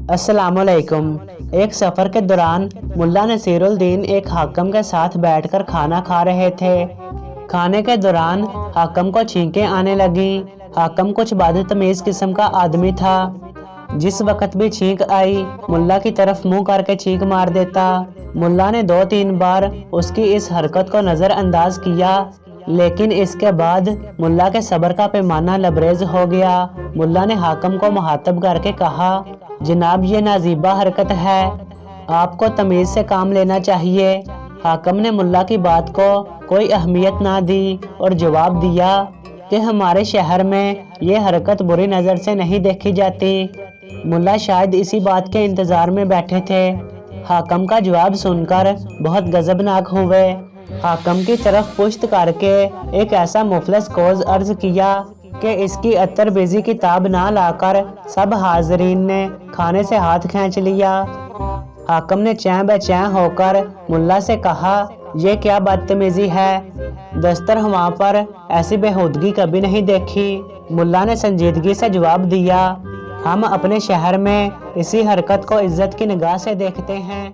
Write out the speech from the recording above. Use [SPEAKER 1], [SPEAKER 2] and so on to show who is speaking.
[SPEAKER 1] अस्सलाम वालेकुम। एक सफ़र के दौरान मुल्ला नसीरुद्दीन एक हाकिम के साथ बैठकर खाना खा रहे थे। खाने के दौरान हाकिम को छींकें आने लगी। हाकिम कुछ बदतमीज़ किस्म का आदमी था। जिस वक्त भी छींक आई मुल्ला की तरफ मुंह करके छींक मार देता। मुल्ला ने 2-3 बार उसकी इस हरकत को नज़रअंदाज किया, लेकिन इसके बाद मुल्ला के सब्र का पैमाना लबरेज हो गया। मुल्ला ने हाकिम को मुखातब करके कहा, जनाब ये नाजीबा हरकत है, आपको तमीज़ से काम लेना चाहिए। हाकिम ने मुल्ला की बात को कोई अहमियत ना दी और जवाब दिया कि हमारे शहर में ये हरकत बुरी नज़र से नहीं देखी जाती। मुल्ला शायद इसी बात के इंतज़ार में बैठे थे। हाकिम का जवाब सुनकर बहुत गज़बनाक हुए। हाकिम की तरफ पुश्त करके एक ऐसा मुफलस कोज़ अर्ज किया कि इसकी अत्तर बेज़ी किताब ना लाकर सब हाज़रीन ने खाने से हाथ खींच लिया। हाकिम ने चैन बेचैन होकर मुल्ला से कहा, ये क्या बदतमीज़ी है, दस्तरख़्वां पर ऐसी बेहूदगी कभी नहीं देखी। मुल्ला ने संजीदगी से जवाब दिया, हम अपने शहर में इसी हरकत को इज्जत की निगाह से देखते हैं।